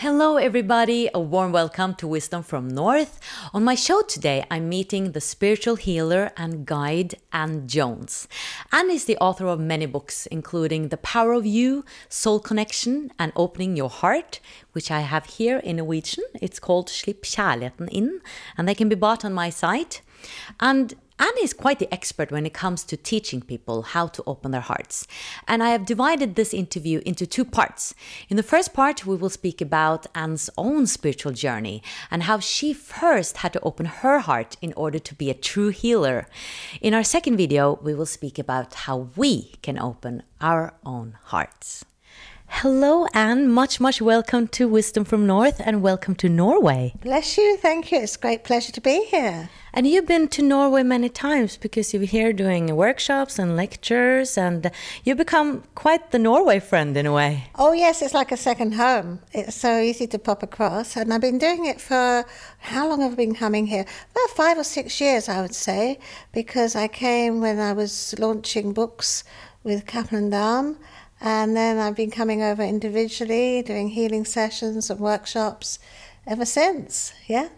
Hello everybody, a warm welcome to Wisdom from North. On my show today, I'm meeting the spiritual healer and guide Anne Jones. Anne is the author of many books, including The Power of You, Soul Connection, and Opening Your Heart, which I have here in Norwegian. It's called Slipp kjærligheten inn, and they can be bought on my site. And Anne is quite the expert when it comes to teaching people how to open their hearts. And I have divided this interview into two parts. In the first part, we will speak about Anne's own spiritual journey and how she first had to open her heart in order to be a true healer. In our second video, we will speak about how we can open our own hearts. Hello, Anne. Much welcome to Wisdom from North and welcome to Norway. Bless you. Thank you. It's a great pleasure to be here. And you've been to Norway many times because you're here doing workshops and lectures, and you've become quite the Norway friend in a way. Oh, yes. It's like a second home. It's so easy to pop across. And I've been doing it for, how long have I been coming here? About 5 or 6 years, I would say, because I came when I was launching books with Kaplan Dam. And then I've been coming over individually, doing healing sessions and workshops ever since, yeah.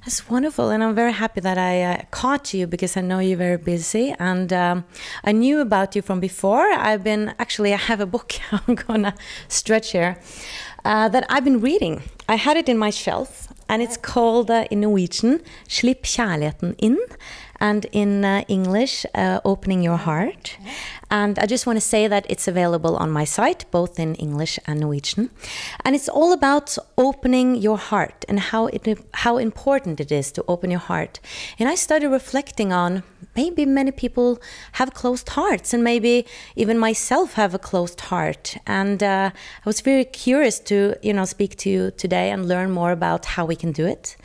That's wonderful, and I'm very happy that I caught you because I know you're very busy, and I knew about you from before. I have a book I'm gonna stretch here that I've been reading. I had it in my shelf, and it's called, in Norwegian, Slipp kjærligheten inn, and in English, Opening Your Heart. And I just want to say that it's available on my site, both in English and Norwegian. And it's all about opening your heart and how important it is to open your heart. And I started reflecting on maybe many people have closed hearts, and maybe even myself have a closed heart. And I was very curious to, speak to you today and learn more about how we can do it,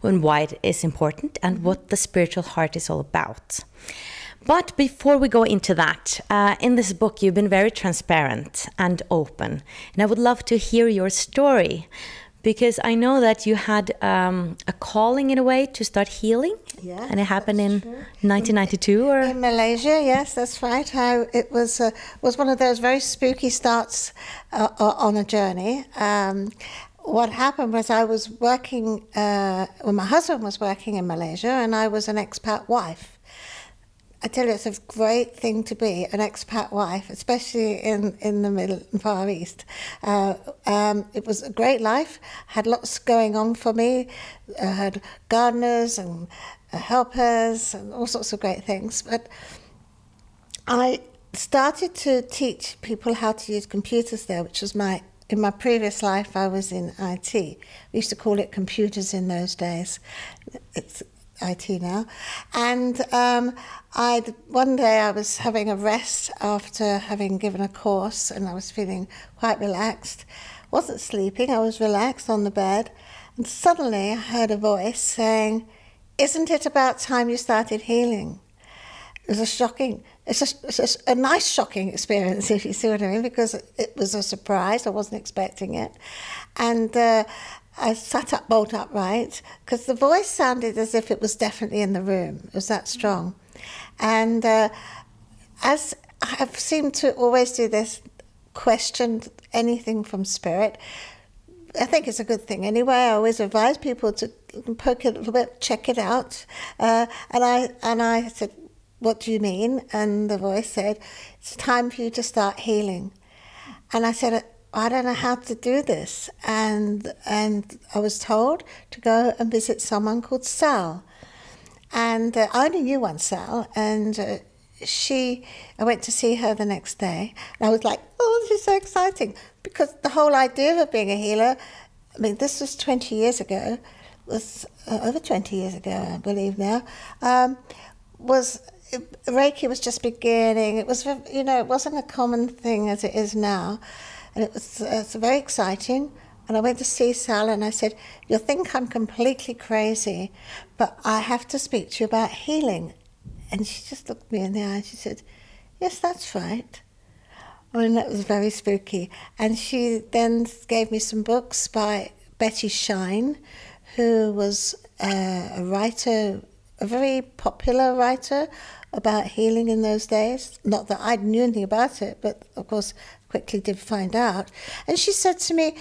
and why it is important, and what the spiritual heart is all about. But before we go into that, in this book you've been very transparent and open, and I would love to hear your story, because I know that you had a calling in a way to start healing, and it happened in 1992, or in Malaysia. Yes, that's right. It was one of those very spooky starts on a journey. What happened was I was working, my husband was working in Malaysia, and I was an expat wife. I tell you, it's a great thing to be an expat wife, especially in the Middle and Far East. It was a great life, had lots going on for me. I had gardeners and helpers and all sorts of great things. But I started to teach people how to use computers there, which was in my previous life, I was in IT. We used to call it computers in those days. It's IT now. And one day I was having a rest after having given a course, and I was feeling quite relaxed. Wasn't sleeping, I was relaxed on the bed. And suddenly I heard a voice saying, "Isn't it about time you started healing?" It was it's a nice shocking experience, if you see what I mean, because it was a surprise. I wasn't expecting it. And I sat up bolt upright, because the voice sounded as if it was definitely in the room. It was that strong. And as I've seemed to always do this, question anything from spirit, I think it's a good thing anyway. I always advise people to poke it a little bit, check it out. And I said, "What do you mean?" And the voice said, "It's time for you to start healing." And I said, "I don't know how to do this." And I was told to go and visit someone called Sal. And I only knew one Sal, and I went to see her the next day. And I was like, "Oh, this is so exciting." Because the whole idea of being a healer, I mean, this was 20 years ago, was over 20 years ago, I believe now, Reiki was just beginning. It was, it wasn't a common thing as it is now. And it's very exciting. And I went to see Sal, and I said, "You'll think I'm completely crazy, but I have to speak to you about healing." And she just looked me in the eye and she said, "Yes, that's right." I mean, that was very spooky. And she then gave me some books by Betty Shine, who was a writer, a very popular writer about healing in those days. Not that I knew anything about it, but of course quickly did find out. And she said to me,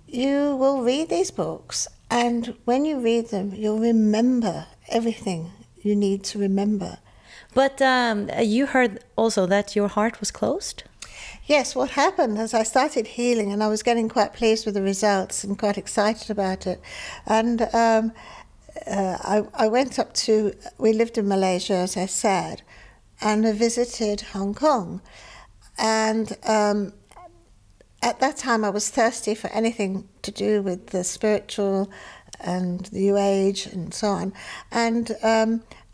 you will read these books, and when you read them, you'll remember everything you need to remember. But you heard also that your heart was closed? Yes, what happened is I started healing, and I was getting quite pleased with the results and quite excited about it. And I went up to, we lived in Malaysia, as I said, and I visited Hong Kong. And at that time I was thirsty for anything to do with the spiritual and the New Age and so on. And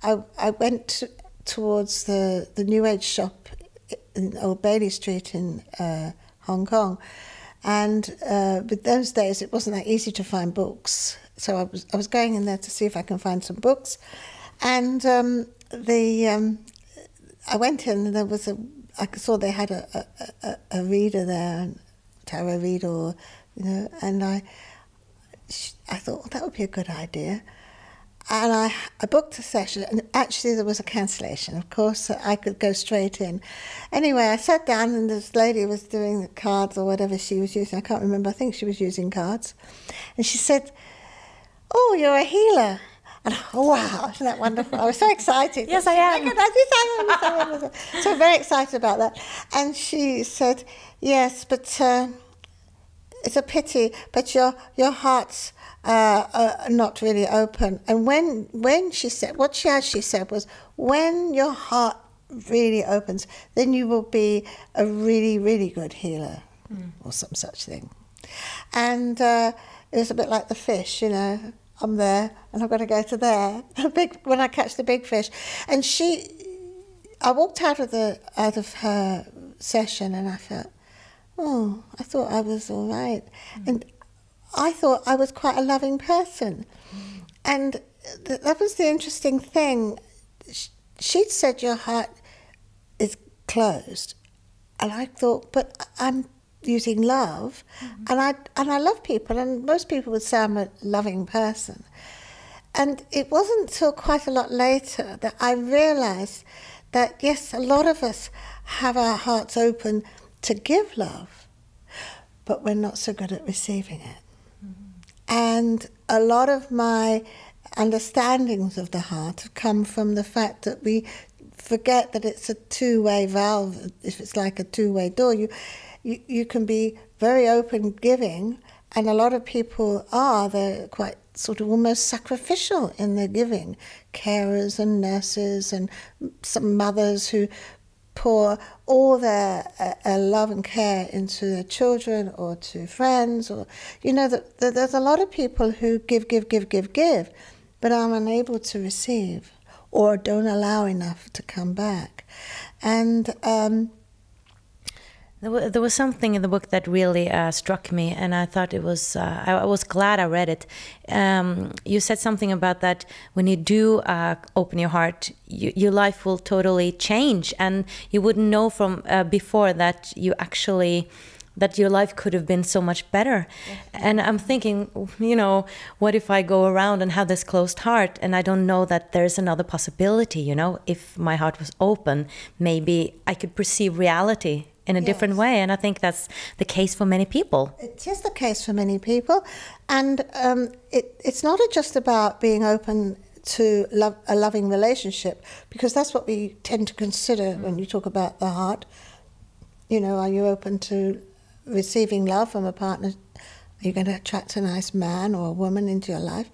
I went towards the New Age shop in Old Bailey Street in Hong Kong, and with those days it wasn't that easy to find books, so I was going in there to see if I can find some books, and I went in and I saw they had a reader there, a tarot reader, and I thought, well, that would be a good idea. And I booked a session, and actually there was a cancellation. Of course, I could go straight in. Anyway, I sat down, and this lady was doing the cards or whatever she was using. I can't remember. I think she was using cards. And she said, "Oh, you're a healer." And oh, wow, isn't that wonderful? I was so excited. Yes, I am. So very excited about that. And she said, "Yes, but it's a pity, but your heart's not really open." And when she said, what she actually said was, when your heart really opens, then you will be a really, really good healer, or some such thing. And it was a bit like the fish, I'm there and I've got to go to there when I catch the big fish. And I walked out of her session, and I felt, oh, I thought I was all right. And I thought I was quite a loving person. And that was the interesting thing. She'd said your heart is closed. And I thought, but I'm using love, and I love people, and most people would say I'm a loving person. And it wasn't until quite a lot later that I realised that, yes, a lot of us have our hearts open to give love, but we're not so good at receiving it. And a lot of my understandings of the heart have come from the fact that we forget that it's a two-way valve. If it's like a two-way door, you can be very open giving, and a lot of people they're quite sort of almost sacrificial in their giving. Carers and nurses and some mothers who pour all their love and care into their children or to friends, or that there's a lot of people who give, but are unable to receive or don't allow enough to come back. And there was something in the book that really struck me, and I thought it was, I was glad I read it. You said something about that when you do open your heart, your life will totally change, and you wouldn't know from before that that your life could have been so much better. Yeah. And I'm thinking, what if I go around and have this closed heart, and I don't know that there's another possibility, if my heart was open, maybe I could perceive reality in a different way. And I think that's the case for many people. It is the case for many people. And it's not just about being open to a loving relationship, because that's what we tend to consider when you talk about the heart. Are you open to receiving love from a partner? Are you going to attract a nice man or a woman into your life?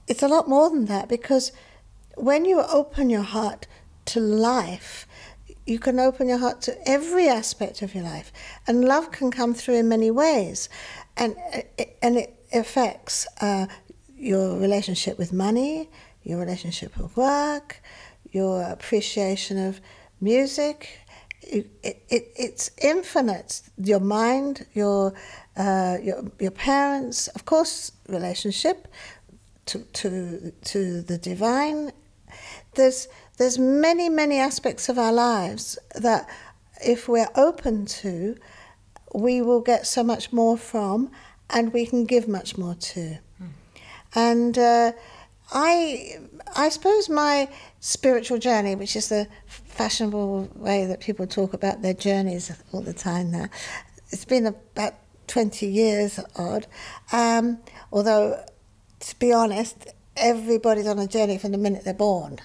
It's a lot more than that, because when you open your heart to life, you can open your heart to every aspect of your life, and love can come through in many ways, and it affects your relationship with money, your relationship with work, your appreciation of music. It's infinite. Your mind, your parents, of course, relationship to the divine. There's many aspects of our lives that, if we're open to, we will get so much more from, and we can give much more to. And I suppose my spiritual journey, which is the fashionable way that people talk about their journeys all the time now, it's been about 20 years odd. Although, to be honest, everybody's on a journey from the minute they're born.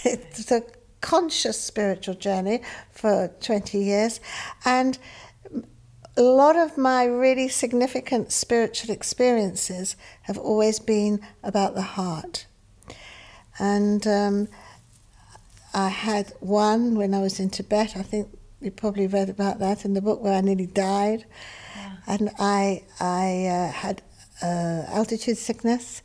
It's a conscious spiritual journey for 20 years. And a lot of my really significant spiritual experiences have always been about the heart. And I had one when I was in Tibet. I think you probably read about that in the book, where I nearly died. Yeah. And I had altitude sickness.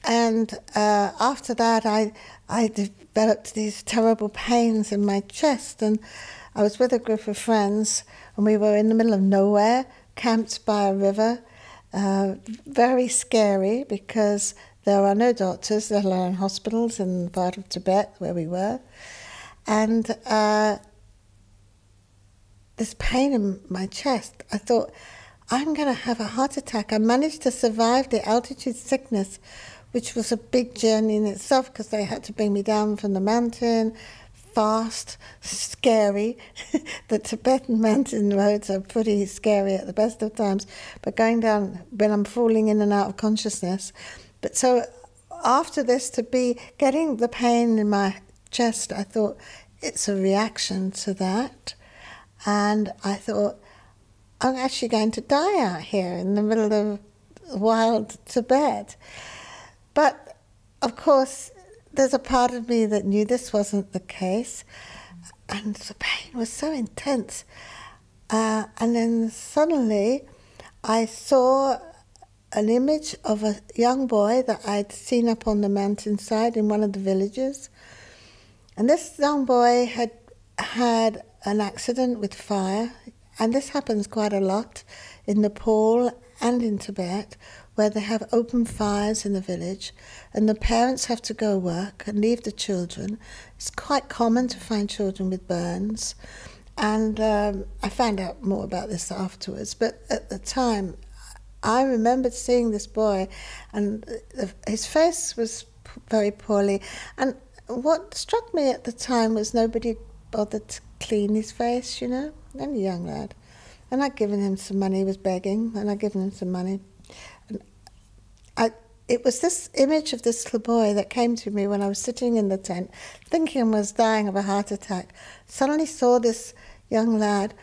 And after that, I developed these terrible pains in my chest. And I was with a group of friends, and we were in the middle of nowhere, camped by a river. Very scary, because there are no doctors, let alone hospitals in the part of Tibet where we were. And this pain in my chest, I thought, I'm going to have a heart attack. I managed to survive the altitude sickness, which was a big journey in itself, because they had to bring me down from the mountain, fast, scary. The Tibetan mountain roads are pretty scary at the best of times, but going down when I'm falling in and out of consciousness. But so after this, to be getting the pain in my chest, I thought it's a reaction to that. And I thought, I'm actually going to die out here in the middle of wild Tibet. But of course, there's a part of me that knew this wasn't the case. And the pain was so intense. And then suddenly I saw an image of a young boy that I'd seen up on the mountainside in one of the villages. And this young boy had had an accident with fire, and this happens quite a lot in Nepal and in Tibet, where they have open fires in the village, and the parents have to go work and leave the children. It's quite common to find children with burns, and I found out more about this afterwards, but at the time, I remembered seeing this boy, and his face was very poorly. And what struck me at the time was nobody bothered to clean his face, you know, only a young lad. And I'd given him some money, he was begging, and I'd given him some money. And it was this image of this little boy that came to me when I was sitting in the tent, thinking I was dying of a heart attack. Suddenly saw this young lad,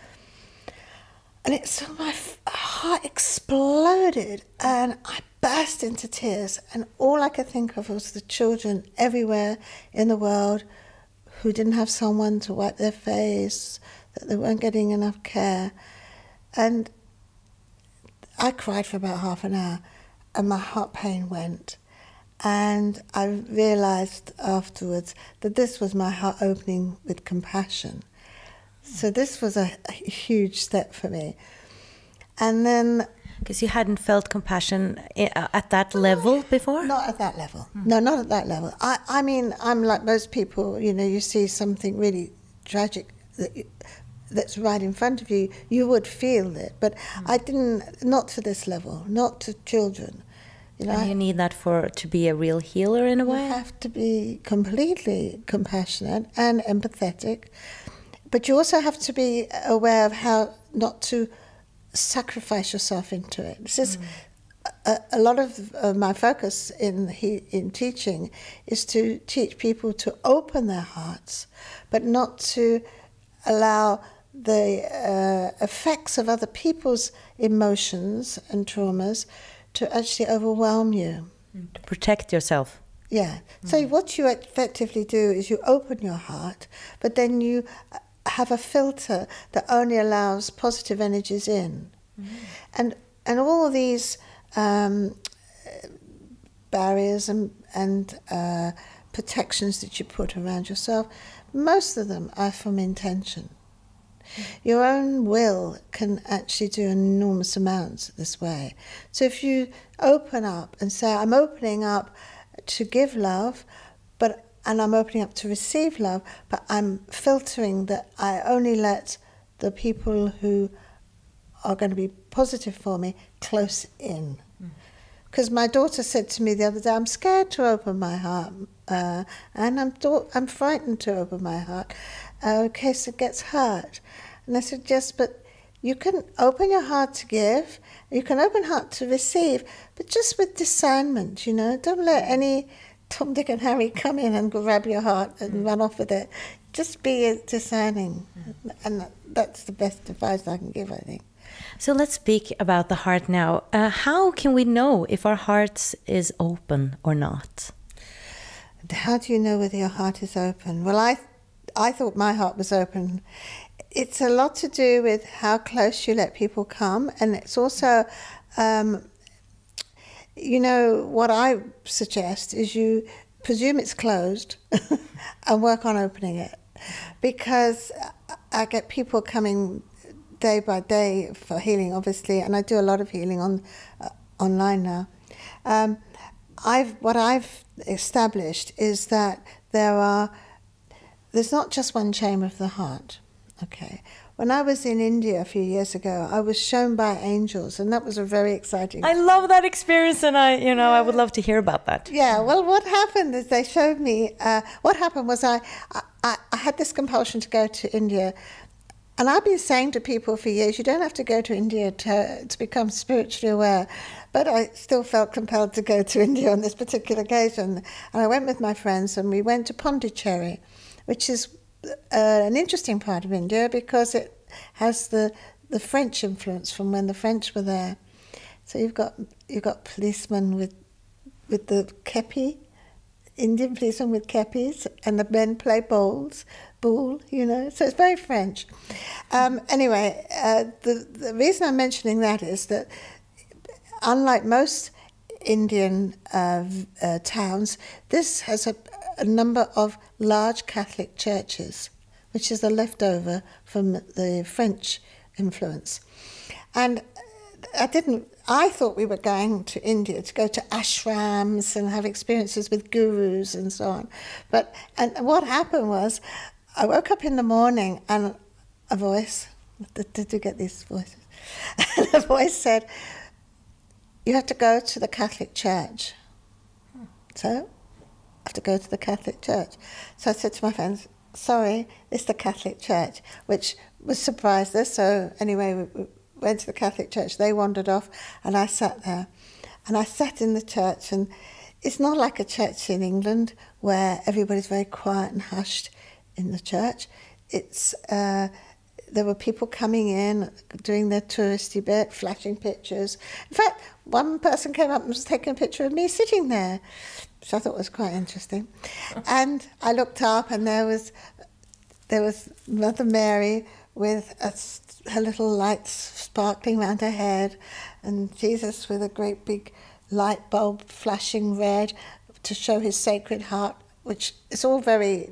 and so my heart exploded, and I burst into tears. And all I could think of was the children everywhere in the world who didn't have someone to wipe their face, that they weren't getting enough care. And I cried for about half an hour, and my heart pain went. And I realized afterwards that this was my heart opening with compassion. So this was a huge step for me. And then... Because you hadn't felt compassion at that level before? Not at that level. No, not at that level. I mean, I'm like most people, you know, you see something really tragic that's right in front of you, you would feel it. But I didn't, not to this level, not to children. You know, and you need that to be a real healer in a way? You have to be completely compassionate and empathetic. But you also have to be aware of how not to sacrifice yourself into it. This is a lot of my focus in teaching is to teach people to open their hearts, but not to allow the effects of other people's emotions and traumas to actually overwhelm you. To protect yourself. Yeah. So what you effectively do is you open your heart, but then you have a filter that only allows positive energies in. And all these barriers and protections that you put around yourself, most of them are from intention. Your own will can actually do enormous amounts this way. So if you open up and say, I'm opening up to give love, and I'm opening up to receive love, but I'm filtering that I only let the people who are going to be positive for me close in. Because my daughter said to me the other day, I'm scared to open my heart, and I'm frightened to open my heart in case it gets hurt. And I said, yes, but you can open your heart to give, you can open heart to receive, but just with discernment, you know. Don't let any Tom, Dick and Harry come in and grab your heart and run off with it. Just be discerning. And that's the best advice I can give, I think. So let's speak about the heart now. How can we know if our heart is open or not? How do you know whether your heart is open? Well, I thought my heart was open. It's a lot to do with how close you let people come, and it's also, you know, what I suggest is you presume it's closed and work on opening it, because I get people coming day by day for healing, obviously, and I do a lot of healing online now. What I've established is that there's not just one chamber of the heart. Okay. When I was in India a few years ago, I was shown by angels, and that was a very exciting I love that experience, and I would love to hear about that. Yeah, well, what happened is they showed me, what happened was I had this compulsion to go to India, and I've been saying to people for years, you don't have to go to India to become spiritually aware, but I still felt compelled to go to India on this particular occasion. And I went with my friends, and we went to Pondicherry, which is an interesting part of India because it has the French influence from when the French were there. So you've got policemen with the kepi, Indian policemen with kepis, and the men play boule, you know. So it's very French. Anyway, the reason I'm mentioning that is that unlike most Indian towns, this has a number of large Catholic churches, which is a leftover from the French influence. And I thought we were going to India to go to ashrams and have experiences with gurus and so on. And what happened was, I woke up in the morning and a voice, did you get these voices? And a voice said, you have to go to the Catholic Church. So, I have to go to the Catholic Church. So I said to my friends, sorry, it's the Catholic Church, which was surprised us. So anyway, we went to the Catholic Church. They wandered off, and I sat there. And I sat in the church, and it's not like a church in England where everybody's very quiet and hushed in the church. It's there were people coming in, doing their touristy bit, flashing pictures. In fact, one person came up and was taking a picture of me sitting there, which I thought was quite interesting. And I looked up, and there was Mother Mary with her little lights sparkling around her head, and Jesus with a great big light bulb flashing red to show his Sacred Heart, which is all very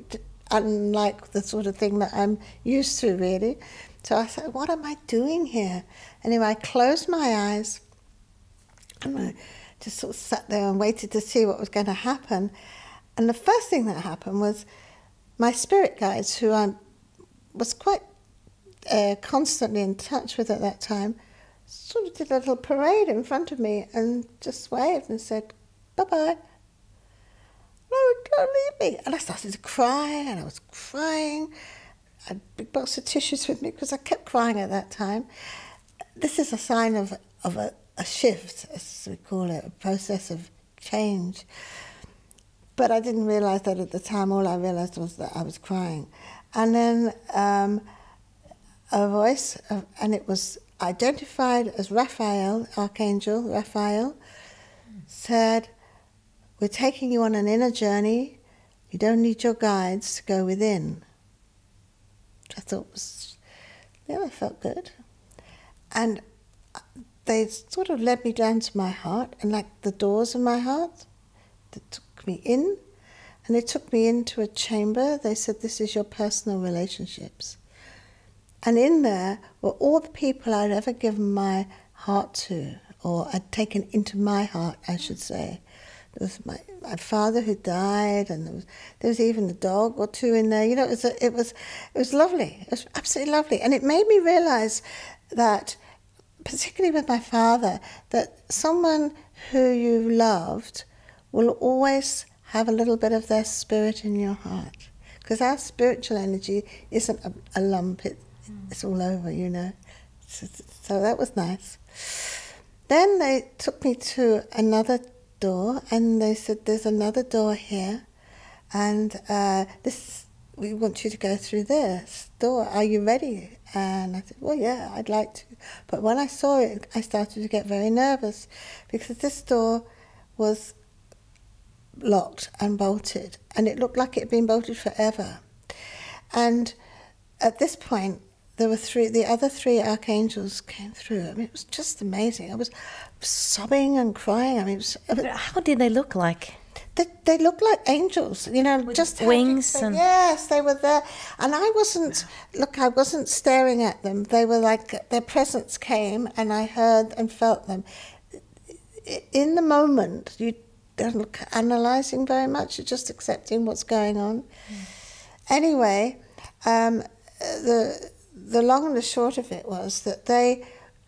unlike the sort of thing that I'm used to, really. So I said, what am I doing here? Anyway, I closed my eyes, and I just sort of sat there and waited to see what was going to happen. And the first thing that happened was my spirit guides, who I was quite constantly in touch with at that time, sort of did a little parade in front of me and just waved and said, bye-bye. No, don't leave me. And I started to cry, and I was crying. I had a big box of tissues with me because I kept crying at that time. This is a sign of a shift, as we call it, a process of change. But I didn't realise that at the time. All I realised was that I was crying. And then a voice, and it was identified as Raphael, Archangel Raphael, said, we're taking you on an inner journey. You don't need your guides to go within. Which I thought was, yeah, I felt good. And they sort of led me down to my heart, and like the doors of my heart, they took me in, and they took me into a chamber. They said, this is your personal relationships. And in there were all the people I'd ever given my heart to, or I'd taken into my heart, I should say. There was my father who died, and there was even a dog or two in there. You know, it was lovely. It was absolutely lovely, and it made me realise that, particularly with my father, that someone who you loved will always have a little bit of their spirit in your heart, because our spiritual energy isn't a lump. It's all over, you know. So that was nice. Then they took me to another door, and they said, there's another door here, and we want you to go through this door. Are you ready? And I said, well, yeah, I'd like to. But when I saw it, I started to get very nervous, because this door was locked and bolted, and it looked like it had been bolted forever. And at this point, there were the other three archangels came through. I mean, it was just amazing. I was sobbing and crying. I mean, how did they look like? They looked like angels, you know, with just wings. And yes, they were there. And I wasn't staring at them. They were like, their presence came, and I heard and felt them. In the moment, you don't look analysing very much. You're just accepting what's going on. Anyway, the long and the short of it was that they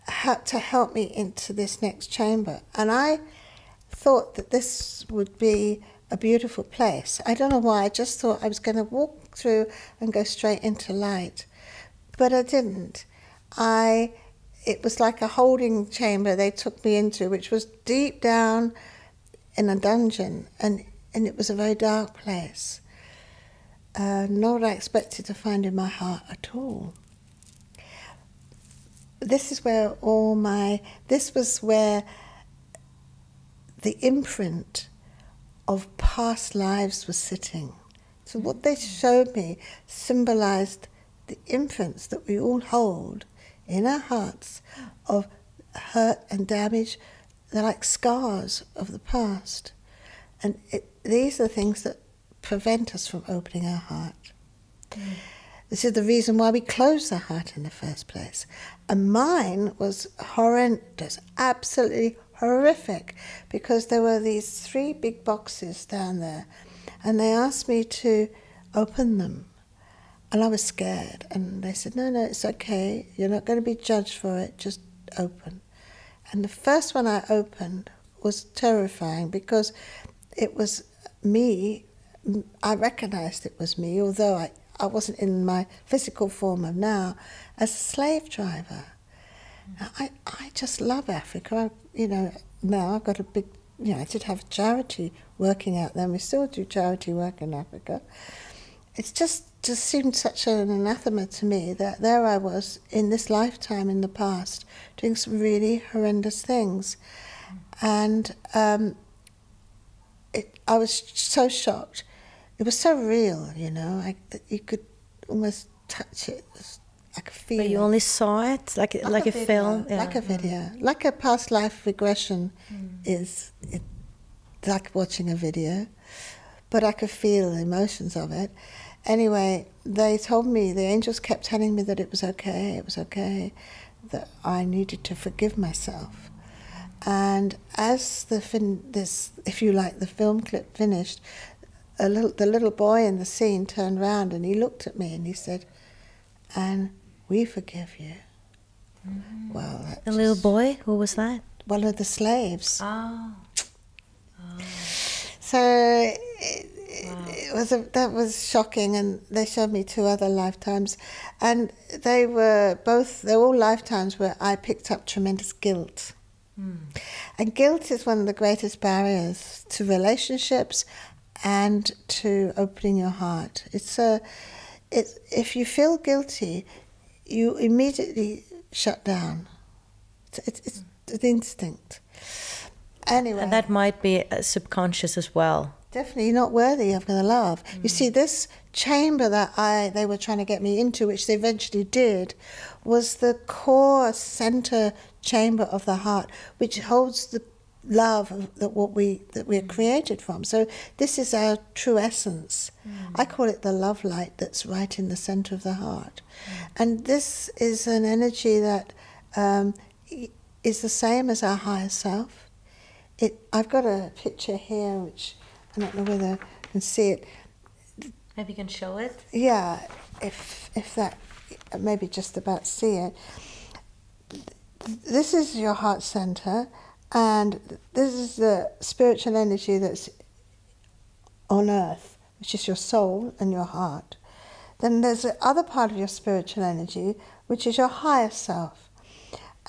had to help me into this next chamber. And I thought that this would be a beautiful place. I don't know why, I just thought I was going to walk through and go straight into light. But I didn't. It was like a holding chamber they took me into, which was deep down in a dungeon, and it was a very dark place. Not what I expected to find in my heart at all. This is where this was where the imprint of past lives was sitting. So what they showed me symbolized the imprints that we all hold in our hearts of hurt and damage. They're like scars of the past. And these are things that prevent us from opening our heart. This is the reason why we close the heart in the first place. And mine was horrendous, absolutely horrific, because there were these 3 big boxes down there, and they asked me to open them. And I was scared, and they said, no, it's okay, you're not going to be judged for it, just open. And the first one I opened was terrifying, because it was me. I recognized it was me, although I wasn't in my physical form of now, as a slave driver. I just love Africa. Now I've got a big, I did have charity working out there, and we still do charity work in Africa. It's just seemed such an anathema to me that there I was in this lifetime in the past doing some really horrendous things. And I was so shocked. It was so real, that you could almost touch it. I could feel it. But you only saw it like a film? Yeah. Like a video. Like a past life regression is like watching a video. But I could feel the emotions of it. Anyway, they told me, the angels kept telling me that it was okay, that I needed to forgive myself. And as if you like, the film clip finished, the little boy in the scene turned round and he looked at me and he said, "And we forgive you." Well, a little boy? Who was that? One of the slaves. Oh. So that was shocking, and they showed me 2 other lifetimes, and they're all lifetimes where I picked up tremendous guilt. And guilt is one of the greatest barriers to relationships and to opening your heart. If you feel guilty, you immediately shut down. It's an instinct. Anyway. And that might be subconscious as well. Definitely not worthy of the love. You see, this chamber that they were trying to get me into, which they eventually did, was the core center chamber of the heart, which holds the love that we're created from. So this is our true essence. I call it the love light that's right in the center of the heart. And this is an energy that is the same as our higher self. I've got a picture here, which I don't know whether you can see it. Maybe you can show it? Yeah, if that, maybe just about see it. This is your heart center, and this is the spiritual energy that's on earth, which is your soul and your heart. Then there's the other part of your spiritual energy, which is your higher self.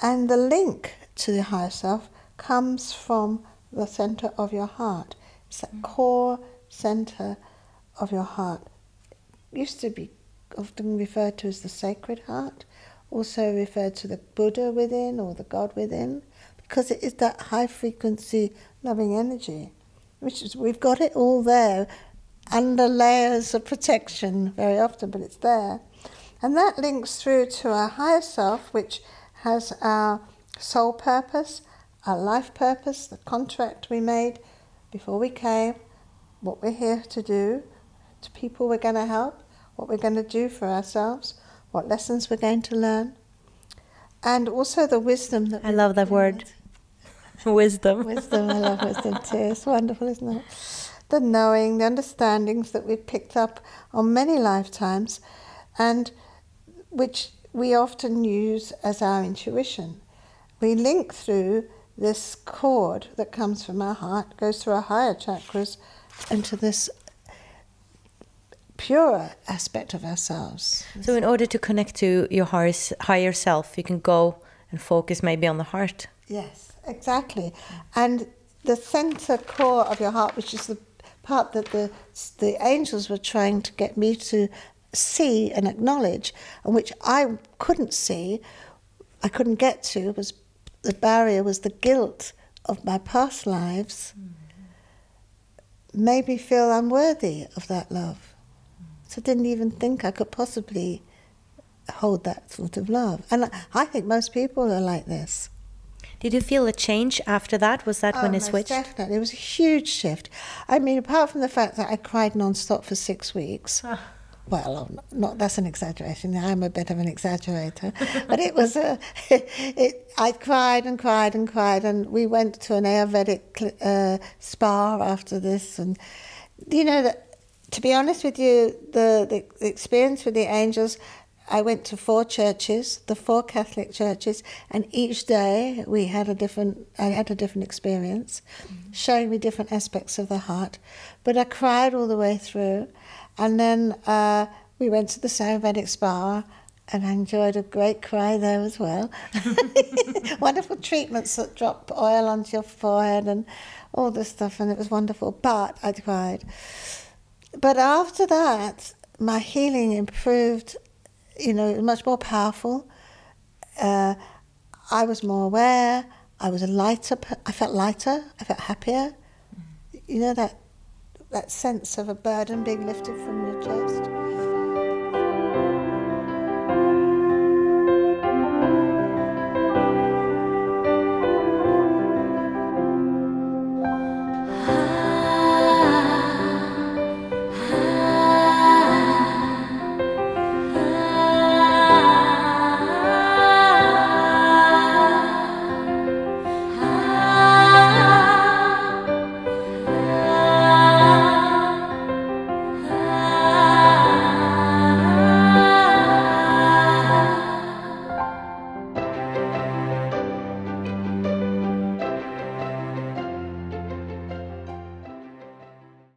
And the link to the higher self comes from the center of your heart. It's that core center of your heart. It used to be often referred to as the sacred heart, also referred to the Buddha within or the God within, because it is that high frequency loving energy, which is, we've got it all there under layers of protection very often, but it's there. And that links through to our higher self, which has our soul purpose, our life purpose, the contract we made before we came, what we're here to do, to people we're going to help, what we're going to do for ourselves, what lessons we're going to learn, and also the wisdom that I love that word. Wisdom. Wisdom, I love wisdom too. It's wonderful, isn't it? The knowing, the understandings that we've picked up on many lifetimes, and which we often use as our intuition. We link through this cord that comes from our heart, goes through our higher chakras, into this purer aspect of ourselves. So in order to connect to your higher self, you can go and focus maybe on the heart. Yes, exactly. And the center core of your heart, which is the part that the angels were trying to get me to see and acknowledge, and which I couldn't see, I couldn't get to, was the barrier, was the guilt of my past lives, made me feel unworthy of that love. So I didn't even think I could possibly hold that sort of love. And I think most people are like this. Did you feel a change after that? Was that when it switched? Definitely. It was a huge shift. I mean, apart from the fact that I cried non-stop for 6 weeks, well, that's an exaggeration. I'm a bit of an exaggerator. But it was I cried and cried and cried, and we went to an Ayurvedic spa after this. And, you know, that, to be honest with you, the experience with the angels, I went to 4 churches, the 4 Catholic churches, and each day I had a different experience, showing me different aspects of the heart. But I cried all the way through. And then we went to the Ayurvedic spa, and I enjoyed a great cry there as well. Wonderful treatments that drop oil onto your forehead and all this stuff, and it was wonderful. But I cried. But after that, my healing improved, you know, much more powerful. I was more aware. I was I felt lighter. I felt happier. You know, that sense of a burden being lifted from your chest.